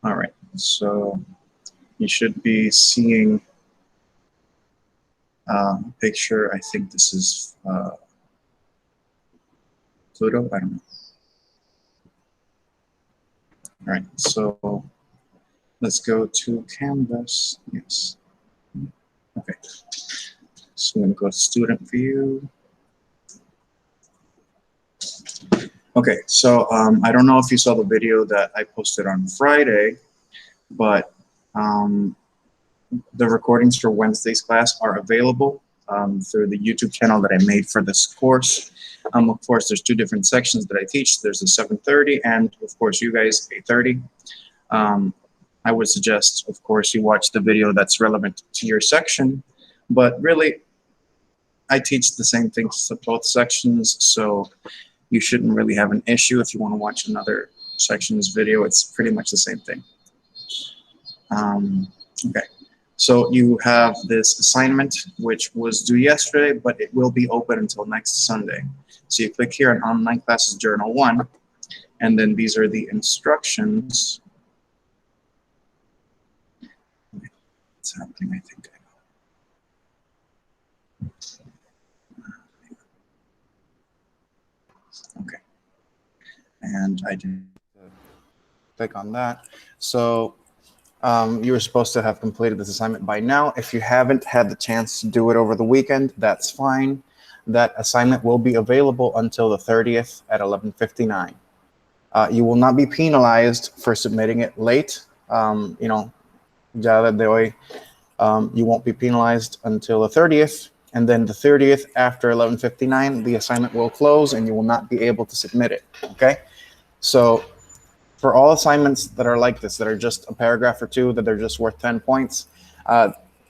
All right, so you should be seeing a picture. I think this is Pluto. I don't know. All right, so let's go to Canvas. Yes. Okay. So I'm going to go to Student View. Okay, so I don't know if you saw the video that I posted on Friday, but the recordings for Wednesday's class are available through the YouTube channel that I made for this course. Of course, there's two different sections that I teach. There's a 7:30 and, of course, you guys, 8:30. I would suggest, of course, you watch the video that's relevant to your section, but really, I teach the same things to both sections, so you shouldn't really have an issue if you want to watch another section's video. It's pretty much the same thing. Okay, so you have this assignment, which was due yesterday, but it will be open until next Sunday. So you click here on Online Classes Journal 1, and then these are the instructions. What's happening, I think. Okay, and I did click on that. So you were supposed to have completed this assignment by now. If you haven't had the chance to do it over the weekend, that's fine. That assignment will be available until the 30th at 11:59. You will not be penalized for submitting it late. You know, ya de hoy, you won't be penalized until the 30th. And then the 30th after 11:59, the assignment will close and you will not be able to submit it. Okay? So for all assignments that are like this, that are just a paragraph or two, that are just worth 10 points,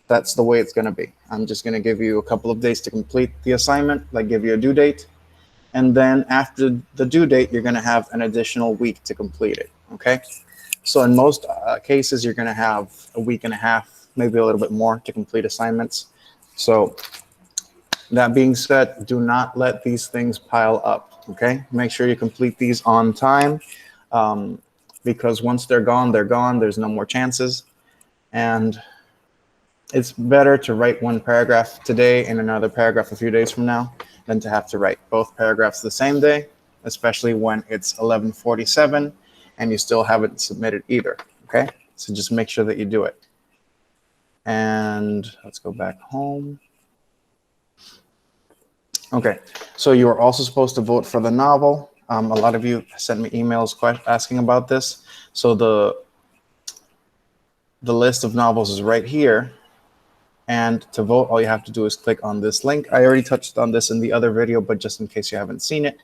that's the way it's going to be. I'm just going to give you a couple of days to complete the assignment, like give you a due date. And then after the due date, you're going to have an additional week to complete it. Okay? So in most cases, you're going to have a week and a half, maybe a little bit more to complete assignments. So that being said, do not let these things pile up. Okay? Make sure you complete these on time. Because once they're gone, there's no more chances. And it's better to write one paragraph today and another paragraph a few days from now than to have to write both paragraphs the same day, especially when it's 11:47 and you still haven't submitted either. Okay, so just make sure that you do it. And let's go back home. Okay, so you are also supposed to vote for the novel. A lot of you sent me emails asking about this. So the list of novels is right here. And to vote, all you have to do is click on this link. I already touched on this in the other video, but just in case you haven't seen it,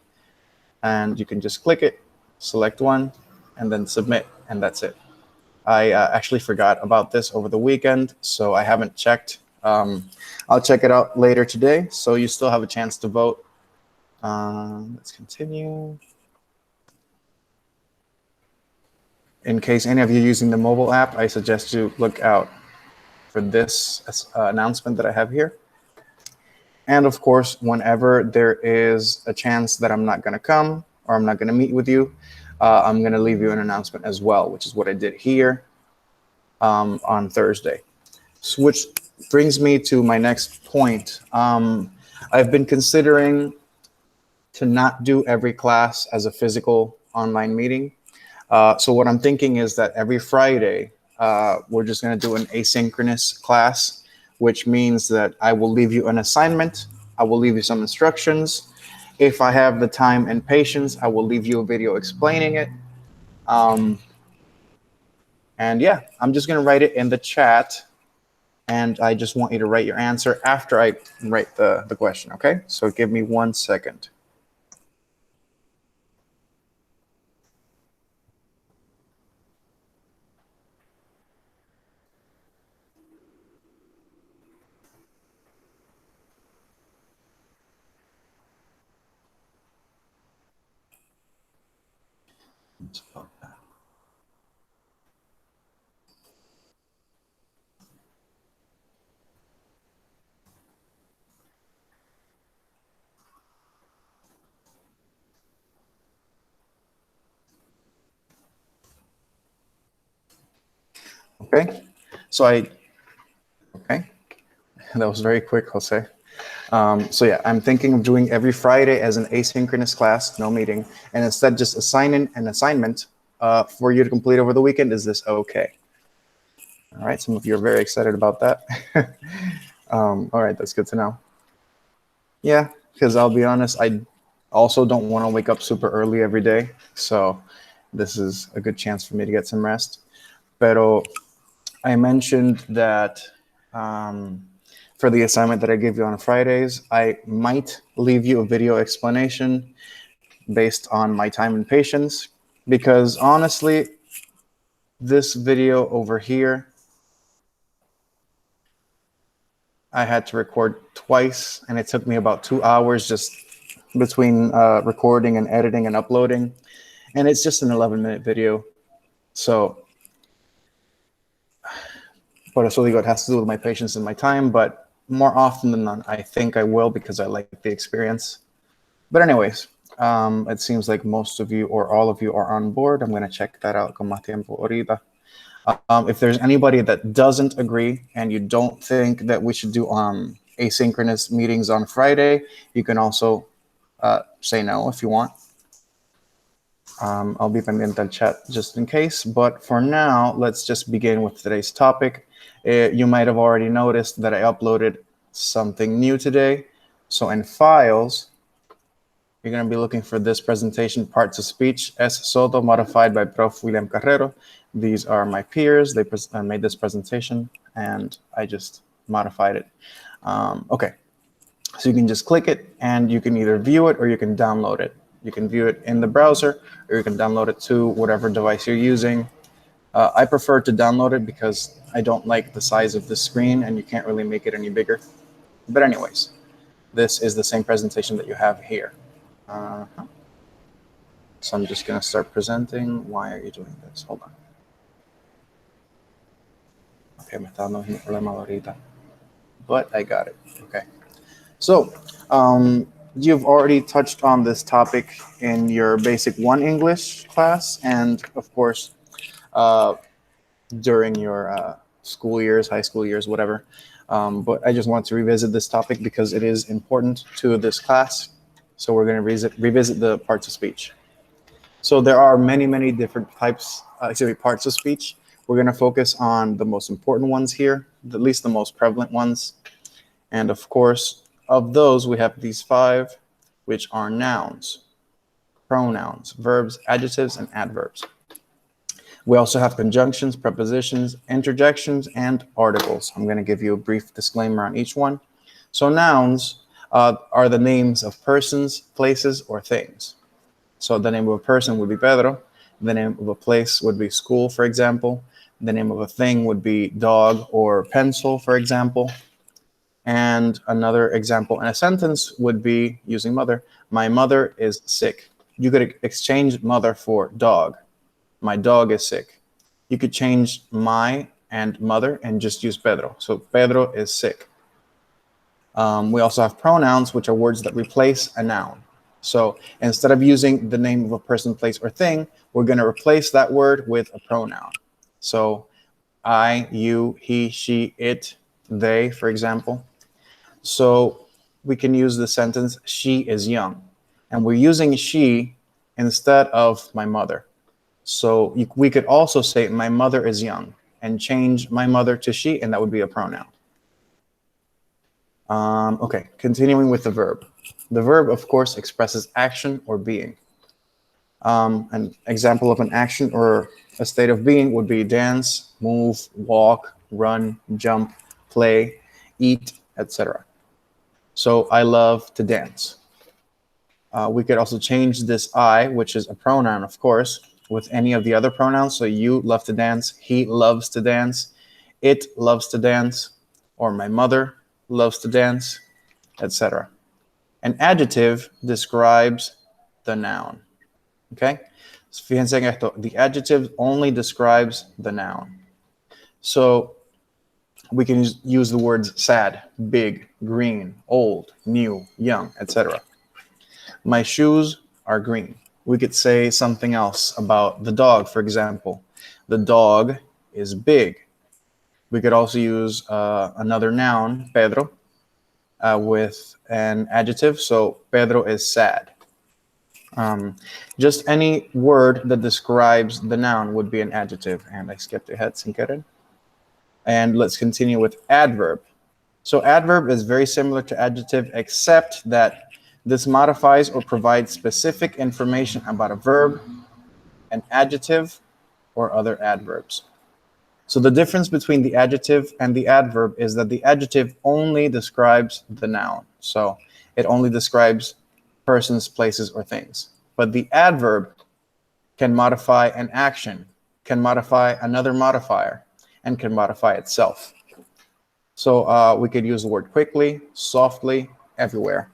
and you can just click it, select one, and then submit, and that's it. I actually forgot about this over the weekend, so I haven't checked. I'll check it out later today, so you still have a chance to vote. Let's continue. In case any of you are using the mobile app, I suggest you look out for this announcement that I have here. And of course, whenever there is a chance that I'm not going to come or I'm not going to meet with you, I'm going to leave you an announcement as well, which is what I did here on Thursday. So which brings me to my next point. I've been considering to not do every class as a physical online meeting. So what I'm thinking is that every Friday, we're just going to do an asynchronous class, which means that I will leave you an assignment. I will leave you some instructions. If I have the time and patience, I will leave you a video explaining it. And yeah, I'm just going to write it in the chat. And I just want you to write your answer after I write the question, okay? So give me 1 second. Okay, okay, that was very quick, Jose. So yeah, I'm thinking of doing every Friday as an asynchronous class, no meeting, and instead just assigning an assignment for you to complete over the weekend. Is this okay? All right, some of you are very excited about that. All right, that's good to know. Yeah, because I'll be honest, I also don't want to wake up super early every day, so this is a good chance for me to get some rest. Pero I mentioned that for the assignment that I give you on Fridays, I might leave you a video explanation based on my time and patience, because honestly, this video over here, I had to record twice, and it took me about 2 hours just between recording and editing and uploading, and it's just an 11-minute video. So, por eso digo, it has to do with my patience and my time, but more often than not, I think I will because I like the experience. But anyways, it seems like most of you or all of you are on board. I'm going to check that out con más tiempo ahorita. If there's anybody that doesn't agree and you don't think that we should do asynchronous meetings on Friday, you can also say no if you want. I'll be pendiente al chat just in case. But for now, let's just begin with today's topic. You might have already noticed that I uploaded something new today. So in Files, you're going to be looking for this presentation, Parts of Speech, S. Soto, modified by Prof. William Carrero. These are my peers. They made this presentation, and I just modified it. Okay, so you can just click it, and you can either view it or you can download it. You can view it in the browser, or you can download it to whatever device you're using. I prefer to download it because I don't like the size of the screen, and you can't really make it any bigger. But anyways, this is the same presentation that you have here. So I'm just going to start presenting. Why are you doing this? Hold on. Okay, me está dando un problema ahorita. But I got it. Okay. So you've already touched on this topic in your Basic 1 English class, and of course, during your school years, high school years, whatever. But I just want to revisit this topic because it is important to this class. So we're going to revisit the parts of speech. So there are many different types, parts of speech. We're going to focus on the most important ones here, at least the most prevalent ones. And of course, of those, we have these 5, which are nouns, pronouns, verbs, adjectives, and adverbs. We also have conjunctions, prepositions, interjections, and articles. I'm going to give you a brief disclaimer on each one. So nouns are the names of persons, places, or things. So the name of a person would be Pedro. The name of a place would be school, for example. The name of a thing would be dog or pencil, for example. And another example in a sentence would be using mother. My mother is sick. You could exchange mother for dog. My dog is sick. You could change my and mother and just use Pedro. So Pedro is sick. We also have pronouns, which are words that replace a noun. So instead of using the name of a person, place, or thing, we're going to replace that word with a pronoun. So I, you, he, she, it, they, for example. So we can use the sentence, she is young. And we're using she instead of my mother. So we could also say my mother is young and change my mother to she, and that would be a pronoun. Okay, continuing with the verb. The verb, of course, expresses action or being. An example of an action or a state of being would be dance, move, walk, run, jump, play, eat, etc. So I love to dance. We could also change this I, which is a pronoun, of course, with any of the other pronouns. So you love to dance, he loves to dance, it loves to dance, or my mother loves to dance, etc. An adjective describes the noun. Okay? So fíjense en esto. The adjective only describes the noun. So we can use the words sad, big, green, old, new, young, etc. My shoes are green. We could say something else about the dog, for example. The dog is big. We could also use another noun, Pedro, with an adjective. So Pedro is sad. Just any word that describes the noun would be an adjective. And I skipped ahead, sin querer. And let's continue with adverb. So adverb is very similar to adjective, except that this modifies or provides specific information about a verb, an adjective, or other adverbs. So the difference between the adjective and the adverb is that the adjective only describes the noun. So it only describes persons, places, or things. But the adverb can modify an action, can modify another modifier, and can modify itself. So we could use the word quickly, softly, everywhere.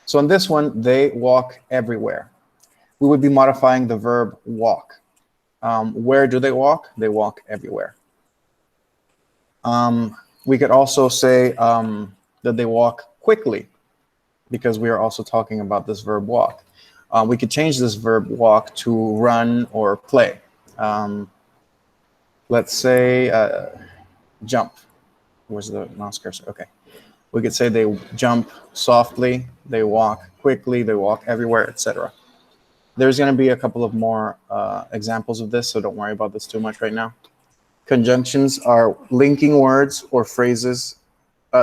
So in this one, they walk everywhere. We would be modifying the verb walk. Where do they walk? They walk everywhere. We could also say that they walk quickly, because we are also talking about this verb walk. We could change this verb walk to run or play. Let's say jump. Where's the mouse cursor? Okay. We could say they jump softly, they walk quickly, they walk everywhere, etc. There's going to be a couple of more examples of this, so don't worry about this too much right now. Conjunctions are linking words or phrases.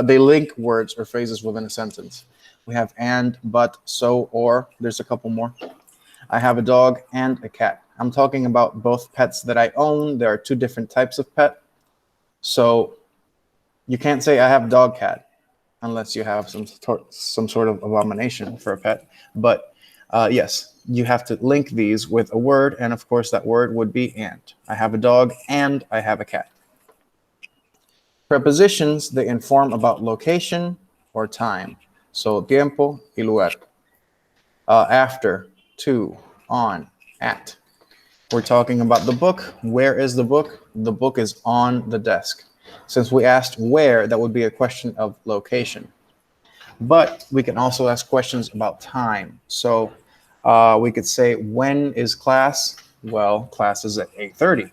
They link words or phrases within a sentence. We have and, but, so, or. There's a couple more. I have a dog and a cat. I'm talking about both pets that I own. There are two different types of pet. So you can't say I have a dog cat unless you have some sort of abomination for a pet. But yes, you have to link these with a word, and of course that word would be and. I have a dog and I have a cat. Prepositions, they inform about location or time. So tiempo y lugar. After, to, on, at. We're talking about the book. Where is the book? The book is on the desk. Since we asked where, that would be a question of location. But we can also ask questions about time. So we could say, when is class? Well, class is at 8:30.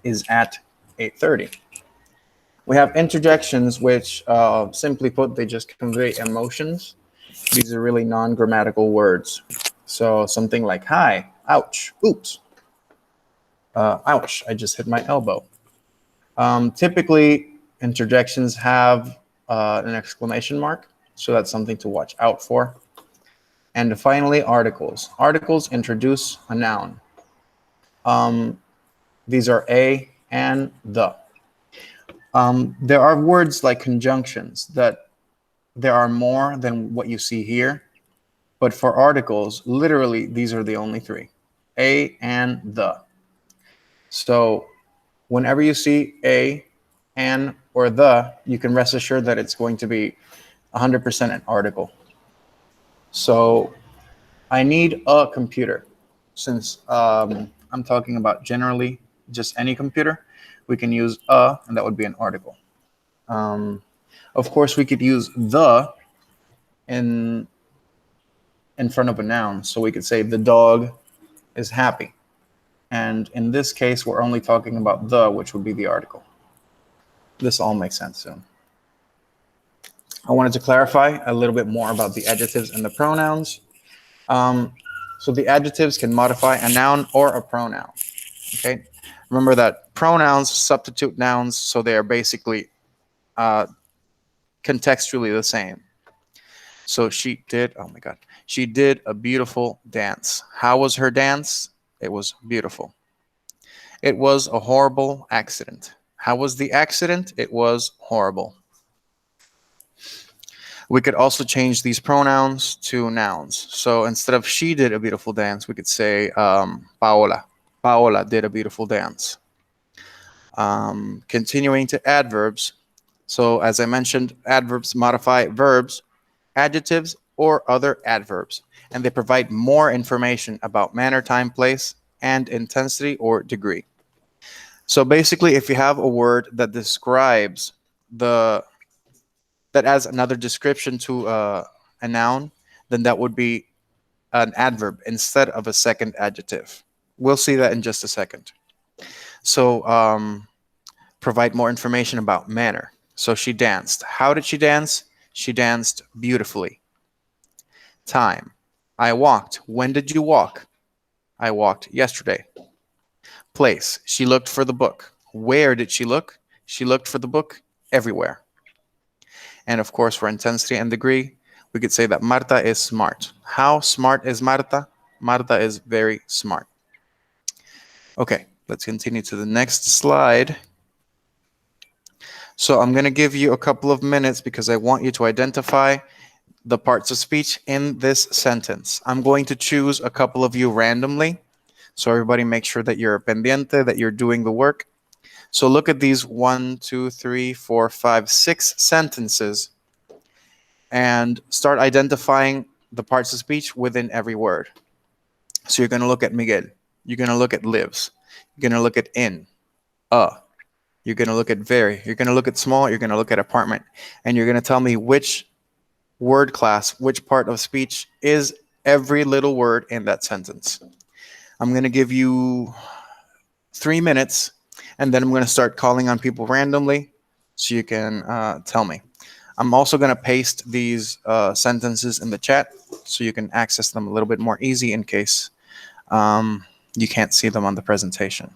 Is at 8:30. We have interjections, which simply put, they just convey emotions. These are really non-grammatical words. So something like, hi, ouch, oops. Ouch, I just hit my elbow. Typically, interjections have an exclamation mark, so that's something to watch out for. And finally, articles. Articles introduce a noun. These are a and the. There are words like conjunctions that there are more than what you see here. But for articles, literally, these are the only three. A and the. So whenever you see a, an, or the, you can rest assured that it's going to be 100% an article. So I need a computer. Since I'm talking about generally just any computer, we can use a, and that would be an article. Of course, we could use the in front of a noun. So we could say the dog is happy. And in this case, we're only talking about the, which would be the article. This all makes sense soon. I wanted to clarify a little bit more about the adjectives and the pronouns. So the adjectives can modify a noun or a pronoun. Okay. Remember that pronouns substitute nouns, so they are basically contextually the same. So she did, oh my God, she did a beautiful dance. How was her dance? It was beautiful. It was a horrible accident. How was the accident? It was horrible. We could also change these pronouns to nouns. So instead of she did a beautiful dance, we could say Paola. Paola did a beautiful dance. Continuing to adverbs. So as I mentioned, adverbs modify verbs, adjectives, or other adverbs, and they provide more information about manner, time, place, and intensity or degree. So basically, if you have a word that describes that adds another description to a noun, then that would be an adverb instead of a second adjective. We'll see that in just a second. So provide more information about manner. So she danced. How did she dance? She danced beautifully. Time. I walked. When did you walk? I walked yesterday. Place. She looked for the book. Where did she look? She looked for the book everywhere. And of course, for intensity and degree, we could say that Marta is smart. How smart is Marta? Marta is very smart. Okay, let's continue to the next slide. So I'm going to give you a couple of minutes because I want you to identify the parts of speech in this sentence. I'm going to choose a couple of you randomly. So everybody make sure that you're pendiente, that you're doing the work. So look at these 1, 2, 3, 4, 5, 6 sentences and start identifying the parts of speech within every word. So you're going to look at Miguel. You're going to look at lives. You're going to look at in, You're going to look at very. You're going to look at small. You're going to look at apartment. And you're going to tell me which word class, which part of speech is every little word in that sentence. I'm going to give you 3 minutes, and then I'm going to start calling on people randomly so you can tell me. I'm also going to paste these sentences in the chat so you can access them a little bit more easy in case you can't see them on the presentation.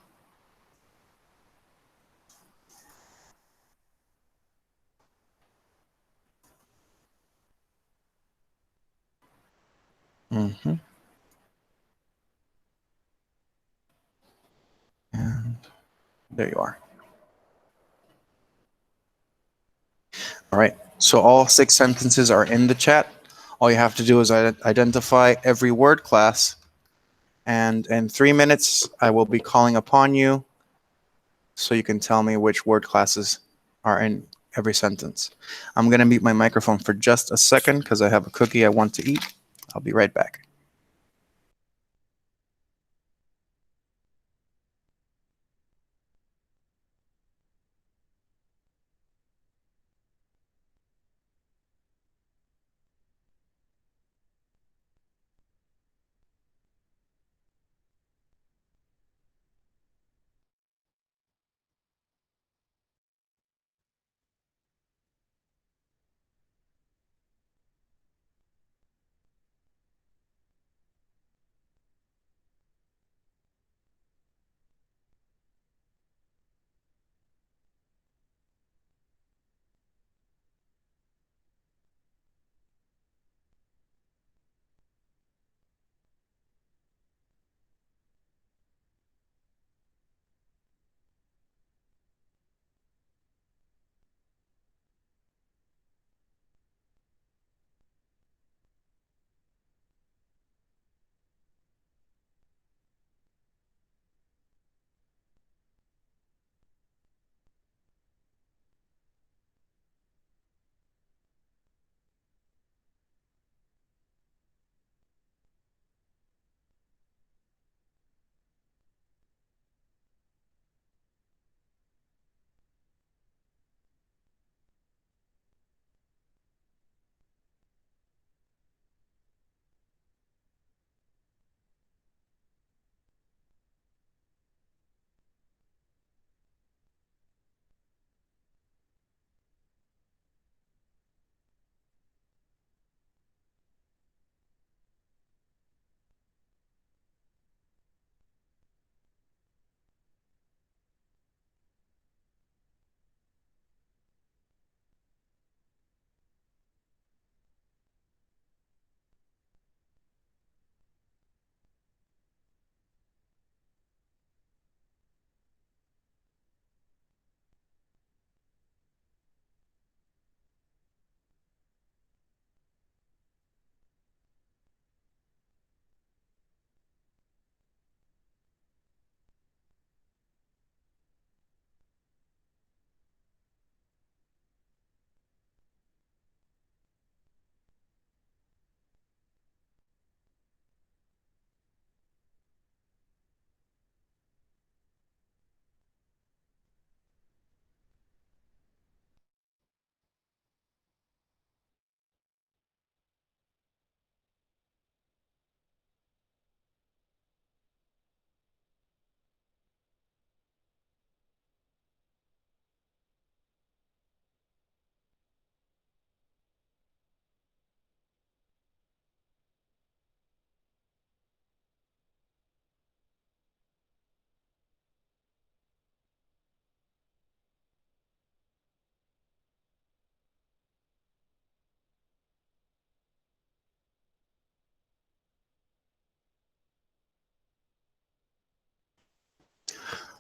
And there you are. All right. So all 6 sentences are in the chat. All you have to do is identify every word class. And in 3 minutes, I will be calling upon you so you can tell me which word classes are in every sentence. I'm going to mute my microphone for just a second because I have a cookie I want to eat. I'll be right back.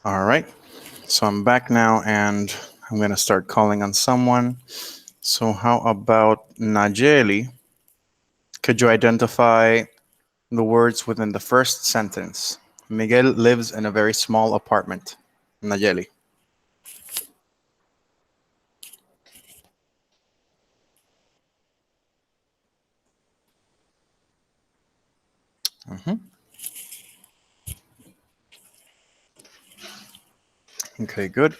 All right. So I'm back now, and I'm going to start calling on someone. So how about Najeli? Could you identify the words within the first sentence? Miguel lives in a very small apartment. Najeli. Mhm. Okay, good.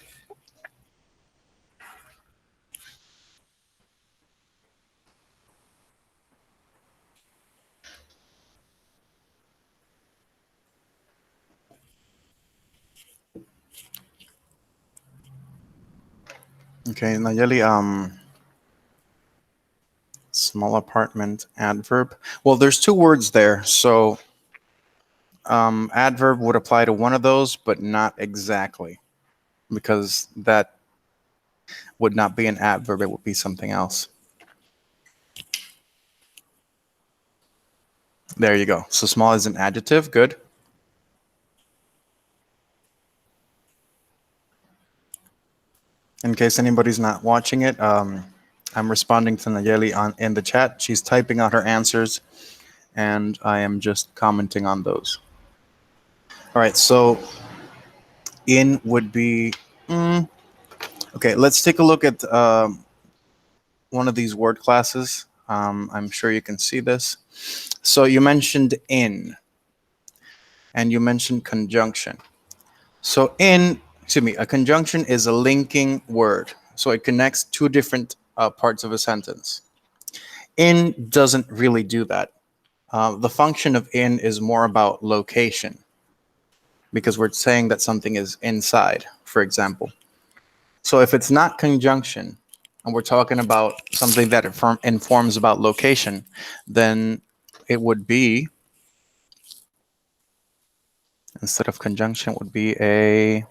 Okay, Nayeli, small apartment, adverb. Well, there's two words there, so adverb would apply to one of those, but not exactly, because that would not be an adverb, it would be something else. There you go. So small is an adjective, good. In case anybody's not watching it, I'm responding to Nayeli in the chat. She's typing out her answers, and I am just commenting on those. All right, so in would be, okay, let's take a look at one of these word classes. I'm sure you can see this. So you mentioned in, and you mentioned conjunction. So a conjunction is a linking word. So it connects two different parts of a sentence. In doesn't really do that. The function of in is more about location, because we're saying that something is inside, for example. So if it's not conjunction, and we're talking about something that informs about location, then it would be, instead of conjunction, it would be a,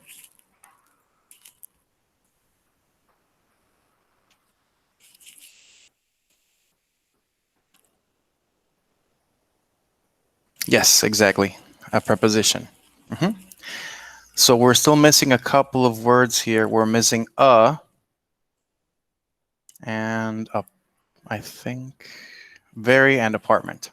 yes, exactly, a preposition. So we're still missing a couple of words here. We're missing a and a, I think, very and apartment.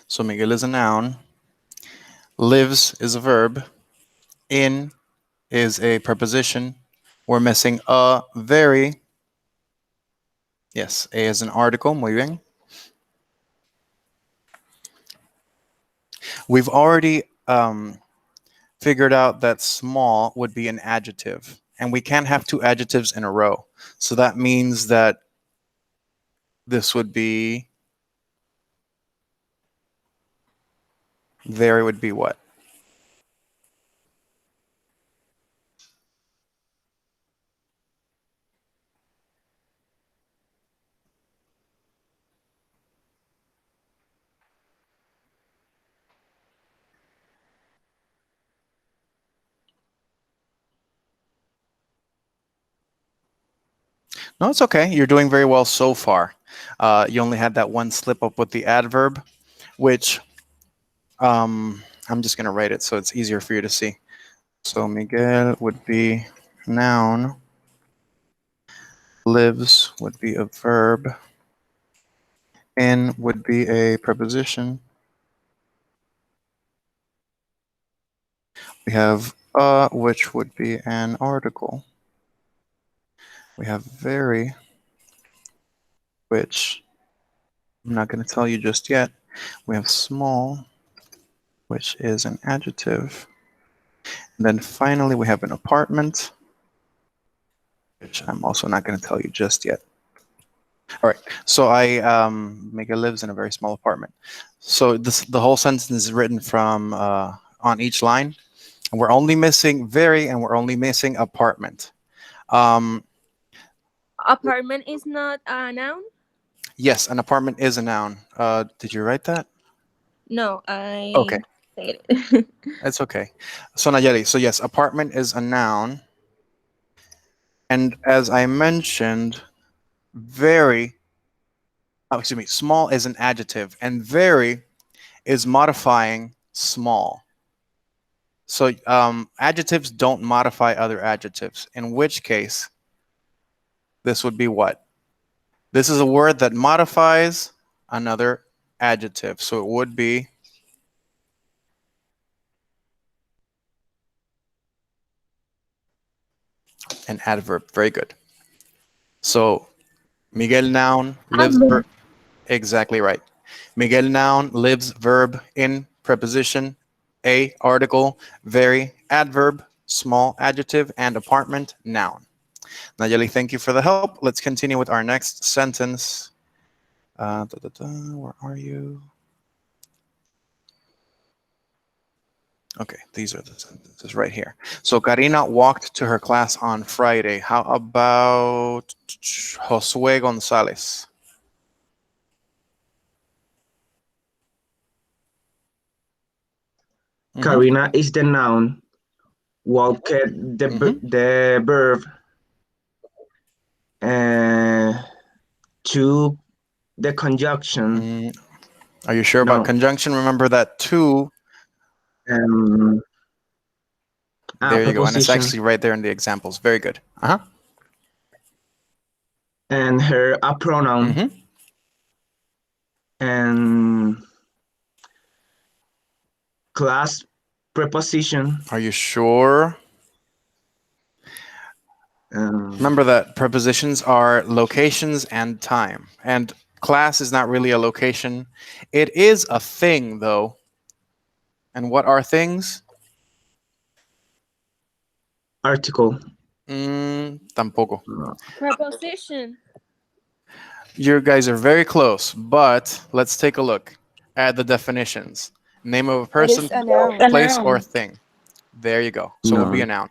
So Miguel is a noun. Lives is a verb. In is a preposition. We're missing a, very. Yes, a is an article. Muy bien. We've already figured out that small would be an adjective, and we can't have two adjectives in a row. So that means that this would be, very would be what? No, it's okay. You're doing very well so far. You only had that one slip up with the adverb, which I'm just going to write it so it's easier for you to see. So Miguel would be noun. Lives would be a verb. In would be a preposition. We have a, which would be an article. We have very, which I'm not going to tell you just yet. We have small, which is an adjective. And then finally, we have an apartment, which I'm also not going to tell you just yet. All right. So Mega lives in a very small apartment. So the whole sentence is written from on each line, and we're only missing very, and we're only missing apartment. Apartment is not a noun? Yes, an apartment is a noun. Did you write that? No, Okay, I said it. it's okay. So Nayeli, so yes, apartment is a noun, and as I mentioned, very, oh, excuse me, small is an adjective, and very is modifying small. So adjectives don't modify other adjectives, in which case this would be what? This is a word that modifies another adjective. So it would be an adverb. Very good. So Miguel noun lives verb. Exactly right. Miguel noun lives verb in preposition a article, very adverb, small adjective, and apartment noun. Nayeli, thank you for the help. Let's continue with our next sentence. Where are you? Okay, these are the sentences right here. So Karina walked to her class on Friday. How about Josue Gonzalez? Karina is the noun. Walked the verb. To the conjunction. Are you sure about conjunction? Remember that to. There you go. And it's actually right there in the examples. Very good. And her a pronoun. And class preposition. Are you sure? Remember that prepositions are locations and time. And class is not really a location. It is a thing, though. And what are things? Article. Tampoco. Preposition. You guys are very close, but let's take a look at the definitions. Name of a person, place, or thing. There you go. So it would be a noun.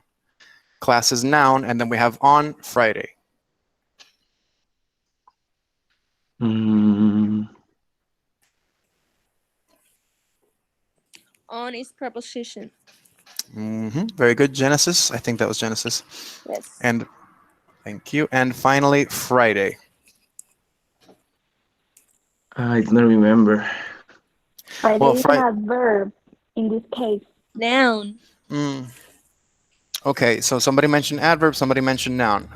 Class is noun, and then we have on Friday. On is preposition. Very good. Genesis. I think that was Genesis. Yes. And thank you. And finally, Friday. I don't remember. Friday is an adverb in this case. Noun. Okay, so somebody mentioned adverb, somebody mentioned noun.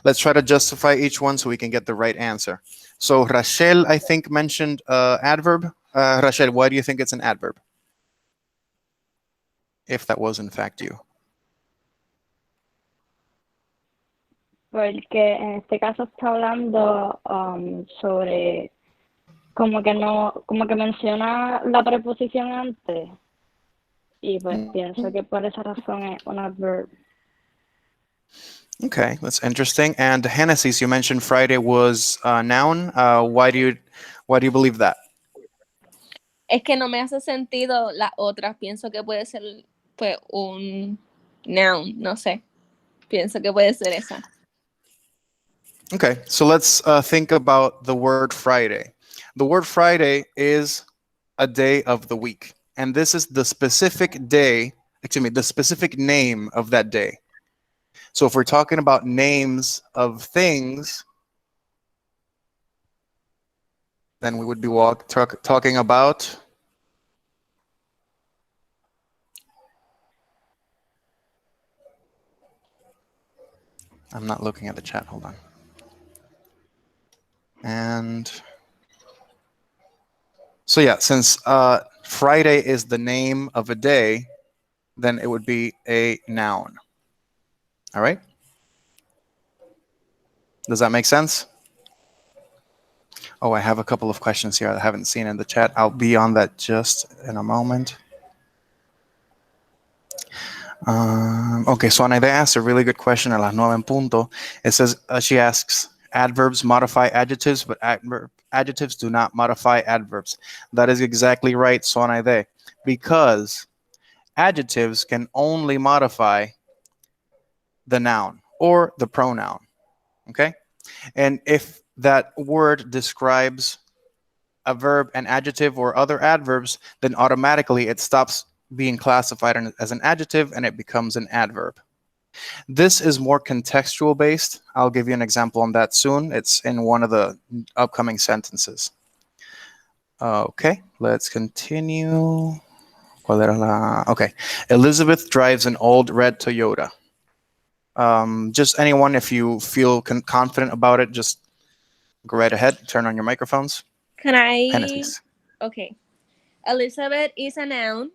Let's try to justify each one so we can get the right answer. So Rachel, I think, mentioned adverb. Rachel, why do you think it's an adverb? If that was in fact you. Porque en este caso está hablando sobre como que menciona la preposición antes y pues pienso que por esa razón es un adverb. Okay, that's interesting. And Genesis, you mentioned Friday was a noun. Why do you believe that? Es que no me hace sentido las otras. Pienso que puede ser pues un noun, no sé. Pienso que puede ser esa. Okay, so let's think about the word Friday. The word Friday is a day of the week. And this is the specific day, the specific name of that day. So if we're talking about names of things, then we would be talking about I'm not looking at the chat, hold on. And so yeah, since Friday is the name of a day, then it would be a noun. All right? Does that make sense? Oh, I have a couple of questions here I haven't seen in the chat. I'll be on that just in a moment. Okay, so Anaide asked a really good question a las 9:00. It says, she asks, adverbs modify adjectives, but adjectives do not modify adverbs. That is exactly right, Sonaide, because adjectives can only modify the noun or the pronoun, okay? And if that word describes a verb, an adjective, or other adverbs, then automatically it stops being classified as an adjective and it becomes an adverb. This is more contextual based. I'll give you an example on that soon. It's in one of the upcoming sentences. Okay, let's continue. ¿Cuál era la? Okay, Elizabeth drives an old red Toyota. Just anyone, if you feel confident about it, just go right ahead. Turn on your microphones. Can I? Genesis. Okay. Elizabeth is a noun.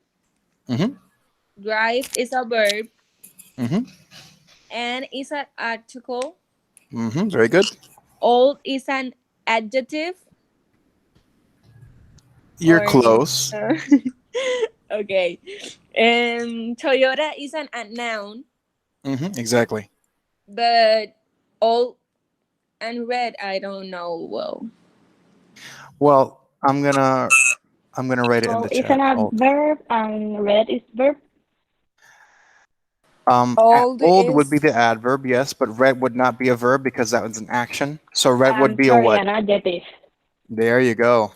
Mm-hmm. Drive is a verb. Mm-hmm. And is an article. Mm-hmm. Very good. Old is an adjective. You're Or- close. Okay. Toyota is a noun. Mm-hmm. Exactly. But old and red, I don't know well. Well, I'm gonna write it in So the it's chat. an Old. adverb and red is verb. Old Would be is the adverb, yes, but red would not be a verb because that was an action. So red would be a Sorry, what? an adjective. There you go.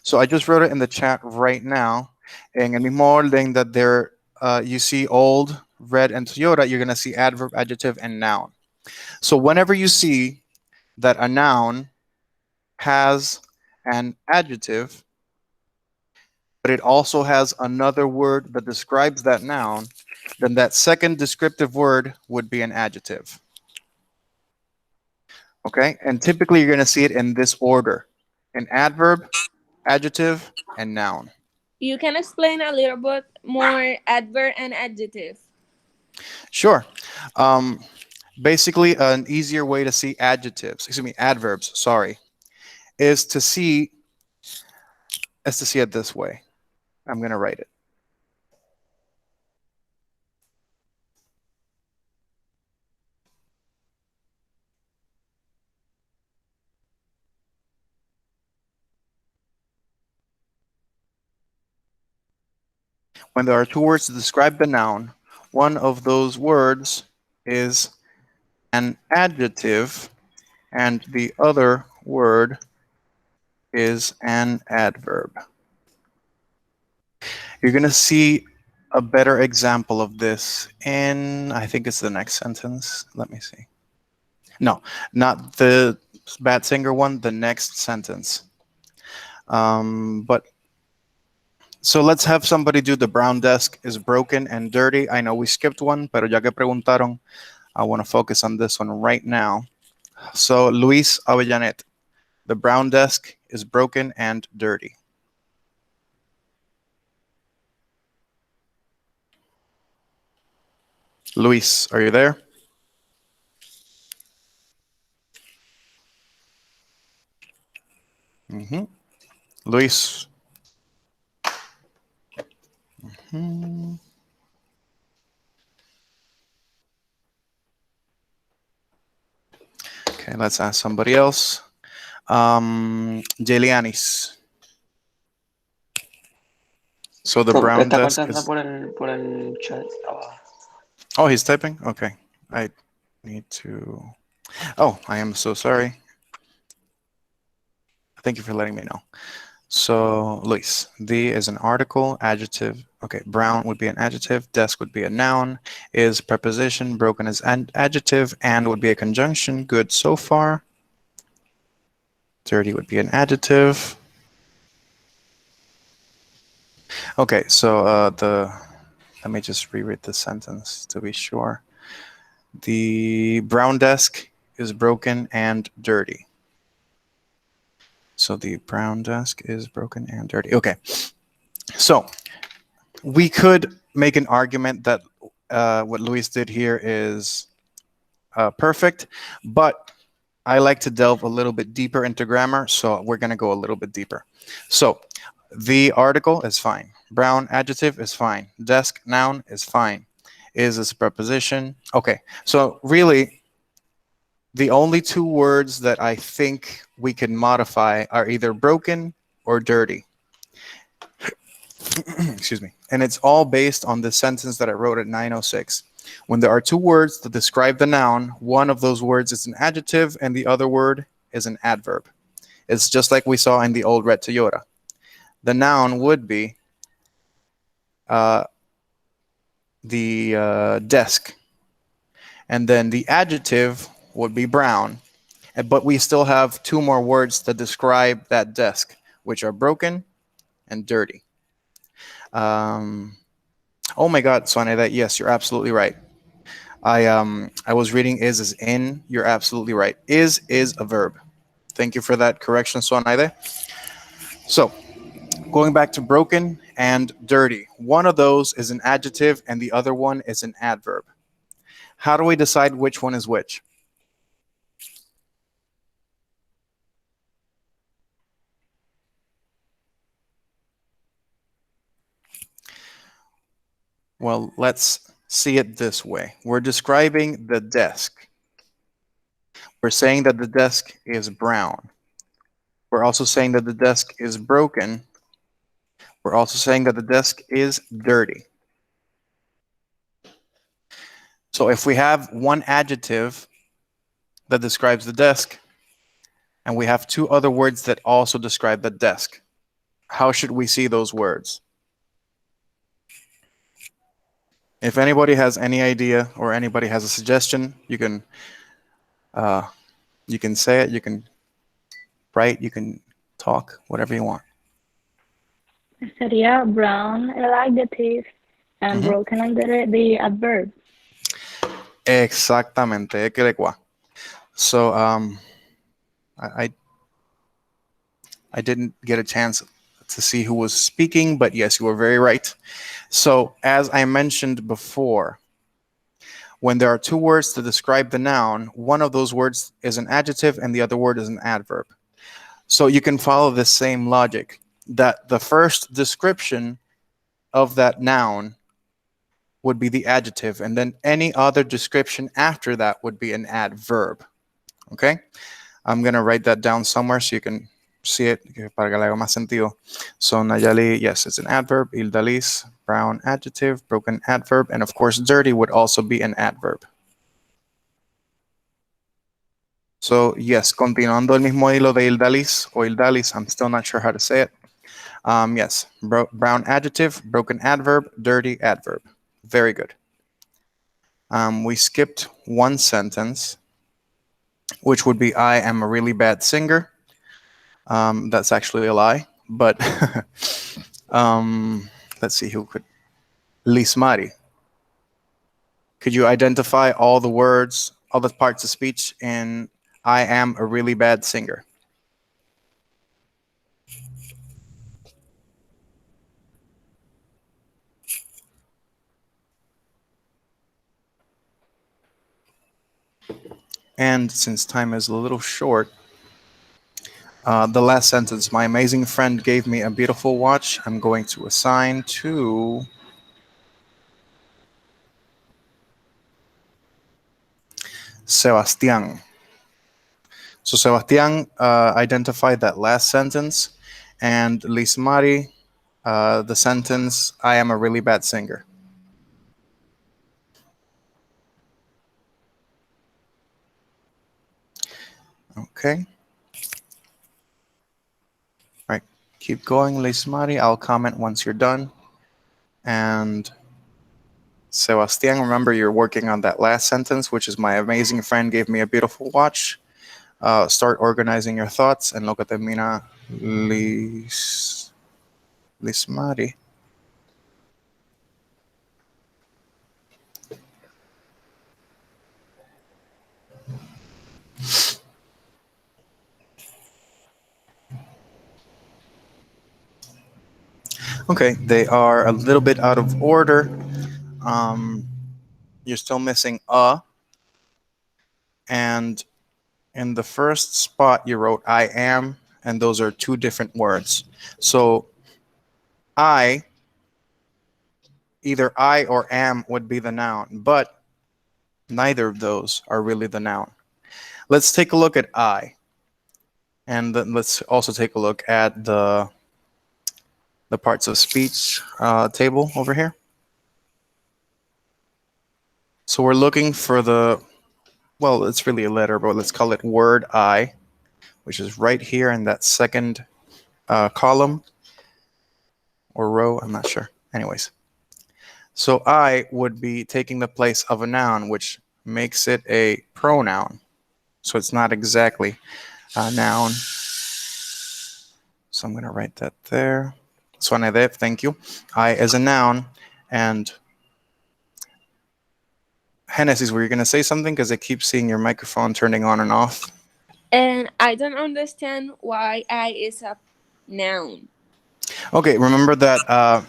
So I just wrote it in the chat right now. En el mismo orden that there, you see old, red, and Toyota, you're gonna see adverb, adjective, and noun. So whenever you see that a noun has an adjective, but it also has another word that describes that noun, then that second descriptive word would be an adjective. Okay, and typically you're going to see it in this order: an adverb, adjective, and noun. you can explain a little bit more adverb and adjective. Sure. Basically, an easier way to see adverbs, sorry, is to see it this way. I'm going to write it. When there are two words to describe the noun, one of those words is an adjective and the other word is an adverb. You're going to see a better example of this in, I think it's the next sentence. Let me see. No, not the bad singer one, the next sentence. But so let's have somebody do the brown desk is broken and dirty. I know we skipped one, pero ya que preguntaron, I want to focus on this one right now. So Luis Avellanet, the brown desk is broken and dirty. Luis, are you there? Mm-hmm. Luis. Mm-hmm. Okay, let's ask somebody else. Jelianis. So the brown desk is... por el chat. Oh, he's typing? Okay. I need to... Oh, I am so sorry. Thank you for letting me know. So, Luis, the is an article, adjective. Okay, brown would be an adjective, desk would be a noun, is preposition, broken is an adjective, and would be a conjunction, good so far. Dirty would be an adjective. Okay, so let me just reread the sentence to be sure. The brown desk is broken and dirty. So the brown desk is broken and dirty. Okay, so we could make an argument that what Luis did here is perfect, but I like to delve a little bit deeper into grammar, so we're going to go a little bit deeper. So the article is fine. Brown adjective is fine. Desk noun is fine. Is a preposition. Okay, so really the only two words that I think we can modify are either broken or dirty. Excuse me. And it's all based on the sentence that I wrote at 9:06. When there are two words to describe the noun, one of those words is an adjective and the other word is an adverb. It's just like we saw in the old red Toyota. The noun would be the desk. And then the adjective would be brown. But we still have two more words to describe that desk, which are broken and dirty. Oh my God, Sonia, that yes, you're absolutely right. I was reading is in. You're absolutely right. Is a verb. Thank you for that correction, Sonia. So going back to broken and dirty, one of those is an adjective and the other one is an adverb. How do we decide which one is which? Well, let's see it this way. We're describing the desk. We're saying that the desk is brown. We're also saying that the desk is broken. We're also saying that the desk is dirty. So if we have one adjective that describes the desk, and we have two other words that also describe the desk, how should we see those words? If anybody has any idea or anybody has a suggestion, you can say it, you can write, you can talk, whatever you want. Sería brown el adjective and broken under the adverb. Exactamente, so I didn't get a chance to see who was speaking, but yes, you were very right. So as I mentioned before, when there are two words to describe the noun, one of those words is an adjective and the other word is an adverb. So you can follow the same logic that the first description of that noun would be the adjective, and then any other description after that would be an adverb. Okay? I'm going to write that down somewhere so you can see it para que le haga más sentido. So Nayeli, yes, it's an adverb. Ildalis, brown adjective, broken adverb, and of course dirty would also be an adverb. So yes, continuando el mismo hilo de Ildalis o Ildalis, I'm still not sure how to say it. Yes, brown adjective, broken adverb, dirty adverb. Very good. We skipped one sentence, which would be I am a really bad singer. That's actually a lie, but let's see who could. Lismari. Could you identify all the words, all the parts of speech in I am a really bad singer? And since time is a little short, the last sentence, my amazing friend gave me a beautiful watch, I'm going to assign to Sebastián. So Sebastián identified that last sentence, and Lismari, the sentence, I am a really bad singer. Okay. All right, keep going, Lismari. I'll comment once you're done. And Sebastián, remember you're working on that last sentence, which is my amazing friend gave me a beautiful watch. Start organizing your thoughts and lo que termina Lismari. Okay, they are a little bit out of order. You're still missing a. And in the first spot, you wrote I am, and those are two different words. So I, either I or am would be the noun, but neither of those are really the noun. Let's take a look at I. And then let's also take a look at the parts of speech table over here. So we're looking for the, well, it's really a letter, but let's call it word I, which is right here in that second column or row, I'm not sure. Anyways, So I would be taking the place of a noun, which makes it a pronoun. So it's not exactly a noun. So I'm going to write that there. Sonede, thank you. I is a noun. And Genesis, were you going to say something? Because I keep seeing your microphone turning on and off. And I don't understand why I is a noun. Okay, remember that.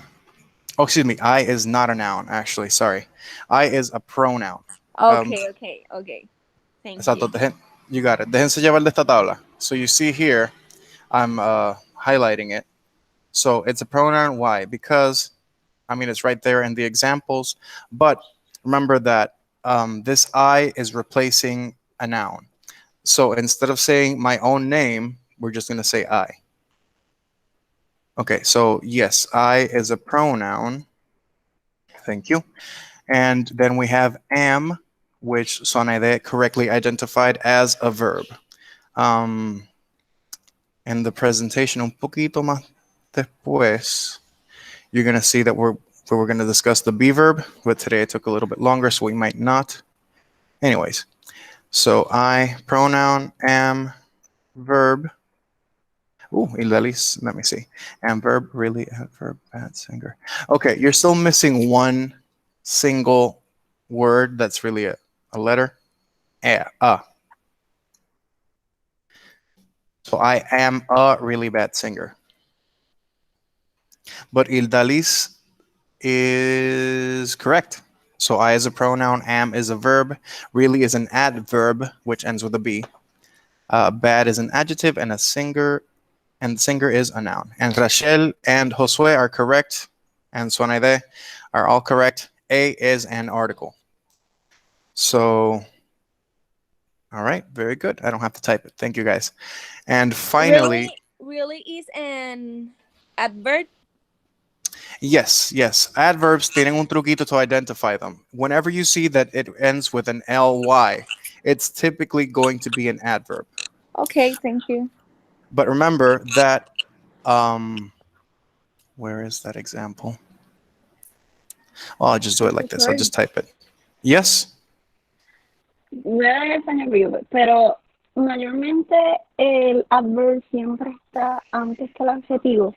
Oh, excuse me. I is not a noun, actually. Sorry. I is a pronoun. Okay. Thank you. Exacto. You got it. Déjense llevar de esta tabla. So you see here, I'm highlighting it. So it's a pronoun. Why? Because, I mean, it's right there in the examples. But remember that this I is replacing a noun. So instead of saying my own name, we're just going to say I. Okay, so yes, I is a pronoun. Thank you. And then we have am, which Sonaide correctly identified as a verb. In the presentation, un poquito más después, you're going to see that we're going to discuss the be verb, but today it took a little bit longer, so we might not. Anyways, so I, pronoun, am, verb. Ooh, Ilelis, let me see. Am, verb, really, adverb, bad singer. Okay, you're still missing one single word that's really a letter. So I am a really bad singer. But Ildalis is correct. So I is a pronoun, am is a verb, really is an adverb, which ends with a B. Bad is an adjective, and singer is a noun. And Rachel and Josue are correct, and Sonaide are all correct. A is an article. So, all right, very good. I don't have to type it. Thank you, guys. And finally, Really is an adverb. yes. Adverbs tienen un truquito to identify them. Whenever you see that it ends with an ly, it's typically going to be an adverb. Okay, thank you. But remember that, where is that example? Oh, I'll just do it like this. I'll just type it. Yes? Voy a dar en español vivo, pero mayormente el adverb siempre está antes que el adjetivo.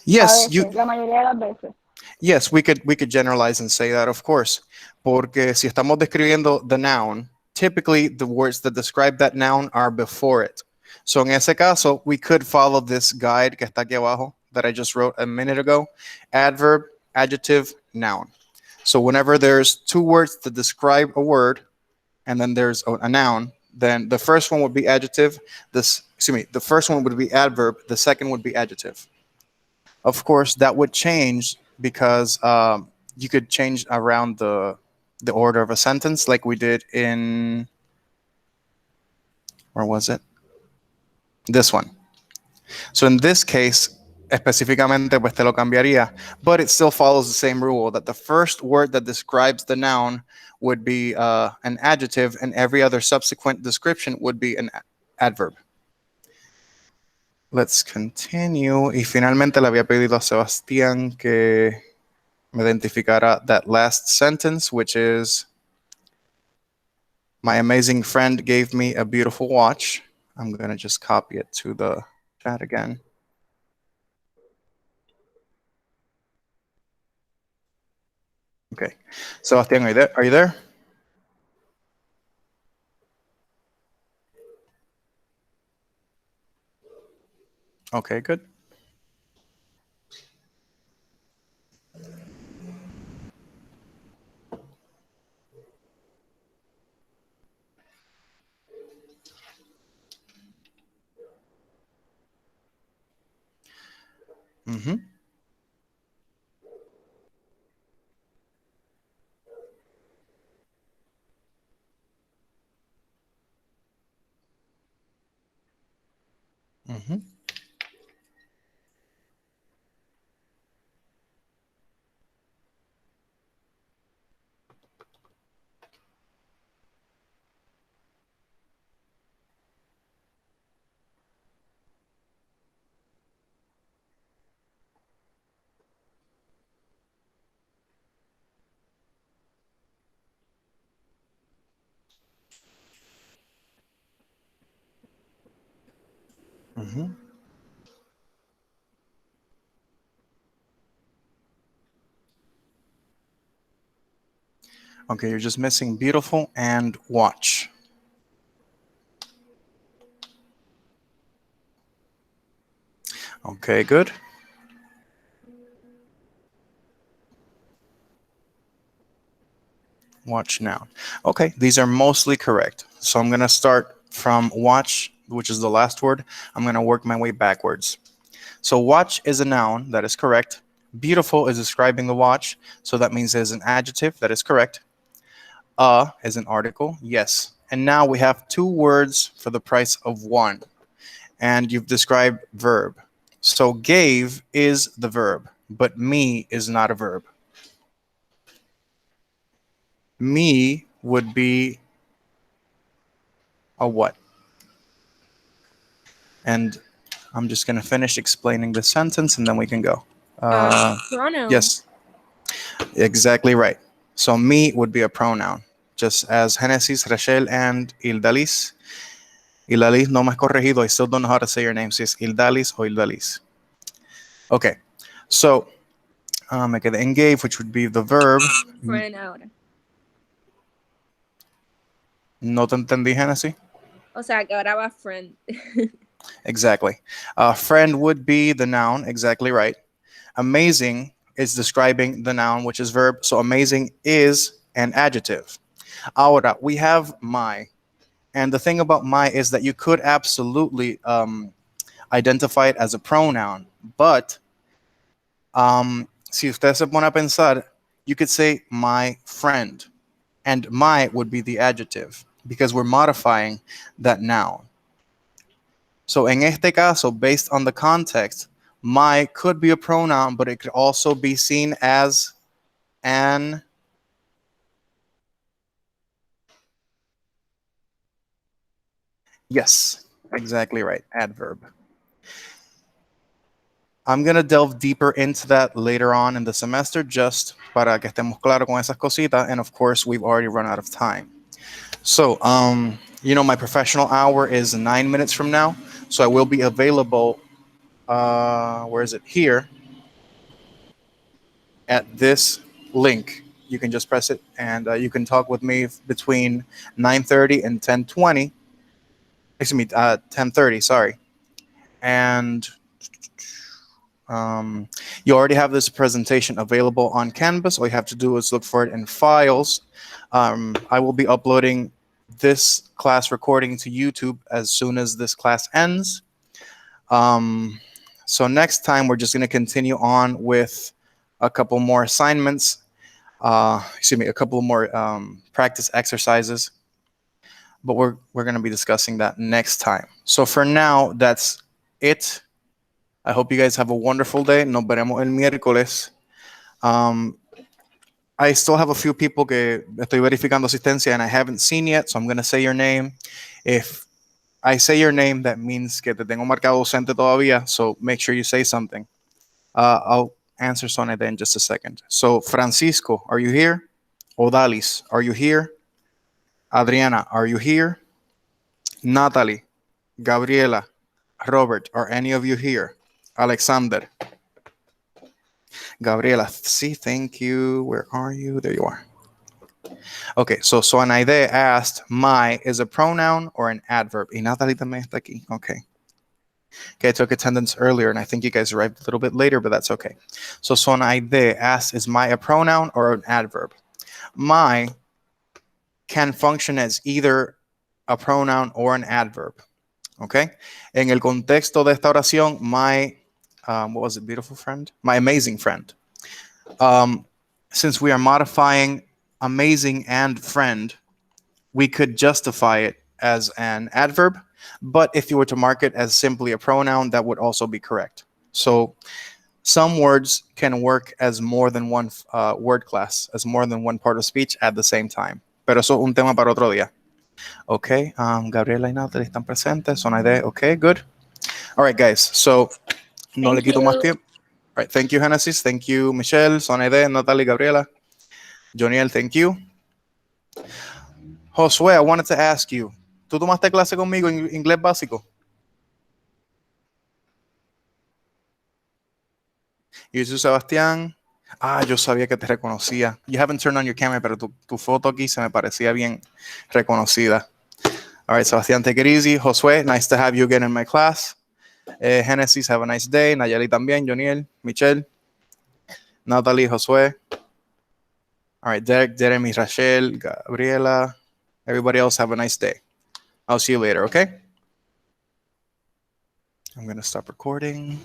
Yes, A veces, la mayoría de las veces. yes, we could generalize and say that, of course. Porque si estamos describiendo the noun, typically the words that describe that noun are before it. So en ese caso, we could follow this guide que está aquí abajo that I just wrote a minute ago. Adverb, adjective, noun. So whenever there's two words that describe a word, and then there's a noun, then the first one would be adjective. The first one would be adverb. The second would be adjective. Of course, that would change because you could change around the order of a sentence, like we did in, where was it? This one. So in this case, específicamente, pues te lo cambiaría, but it still follows the same rule that the first word that describes the noun would be an adjective, and every other subsequent description would be an adverb. Let's continue. Y finalmente le había pedido a Sebastián que me identificara that last sentence, which is, my amazing friend gave me a beautiful watch. I'm going to just copy it to the chat again. Okay. Sebastián, are you there? Okay, good. Mm-hmm. Mm-hmm. Mhm. Okay, you're just missing beautiful and watch. Okay, good. Watch noun. Okay, these are mostly correct. So I'm going to start from watch, which is the last word. I'm going to work my way backwards. So watch is a noun. That is correct. Beautiful is describing the watch. So that means there's an adjective. That is correct. Is an article. Yes. And now we have two words for the price of one. And you've described verb. So gave is the verb, but me is not a verb. Me would be a what? And I'm just going to finish explaining the sentence and then we can go. Pronoun. Yes, exactly right. So me would be a pronoun, just as Genesis, Rachel, and Ildalis. Ildalis no me has corregido. I still don't know how to say your name. Si es Ildalis or Ildalis. Okay, so me quedé en gave, which would be the verb. Friend ahora. No te entendí, Genesis. O sea, que ahora va friend. Exactly. Friend would be the noun. Exactly right. Amazing is describing the noun, which is verb. So amazing is an adjective. Ahora, we have my. And the thing about my is that you could absolutely identify it as a pronoun. But si usted se pone a pensar, you could say my friend. And my would be the adjective because we're modifying that noun. So en este caso, based on the context, my could be a pronoun, but it could also be seen as an yes, exactly right, adverb. I'm going to delve deeper into that later on in the semester, just para que estemos claros con esas cositas. And of course, we've already run out of time. So, my professional hour is 9 minutes from now. So I will be available, where is it? Here at this link. You can just press it and you can talk with me between 9:30 and 10:20. Excuse me, 10:30, sorry. And you already have this presentation available on Canvas. All you have to do is look for it in files. I will be uploading this class recording to YouTube as soon as this class ends. So next time, we're just going to continue on with a couple more assignments. A couple more practice exercises. But we're going to be discussing that next time. So for now, that's it. I hope you guys have a wonderful day. Nos veremos el miércoles. I still have a few people que estoy verificando asistencia and I haven't seen yet, so I'm going to say your name. If I say your name, that means que te tengo marcado ausente todavía, so make sure you say something. I'll answer Sonia in just a second. So, Francisco, are you here? Odalis, are you here? Adriana, are you here? Natalie, Gabriela, Robert, are any of you here? Alexander, Gabriela, see, thank you. Where are you? There you are. Okay, so Soanaide asked, my is a pronoun or an adverb? Y Natalie también está aquí. Okay. Okay, I took attendance earlier, and I think you guys arrived a little bit later, but that's okay. So Soanaide asked, is my a pronoun or an adverb? My can function as either a pronoun or an adverb. Okay? En el contexto de esta oración, my, what was it, beautiful friend? My amazing friend. Since we are modifying amazing and friend, we could justify it as an adverb. But if you were to mark it as simply a pronoun, that would also be correct. So some words can work as more than one word class, as more than one part of speech at the same time. Pero eso es un tema para otro día. Okay, Gabriela y Natalie están presentes. Sonaide, okay, good. All right, guys. So, no le Thank quito más you. tiempo. All right, thank you, Genesis. Thank you, Michelle, Sonaide, Natalie, Gabriela. Joniel, thank you. Josué, I wanted to ask you. ¿Tú tomaste clase conmigo en inglés básico? Y tú, Sebastián. Ah, yo sabía que te reconocía. You haven't turned on your camera, pero tu foto aquí se me parecía bien reconocida. All right, Sebastián, take it easy. Josué, nice to have you again in my class. Genesis, have a nice day. Nayeli también. Joniel, Michelle, Natalie, Josué. All right, Derek, Jeremy, Rachel, Gabriela. Everybody else, have a nice day. I'll see you later, okay? I'm going to stop recording.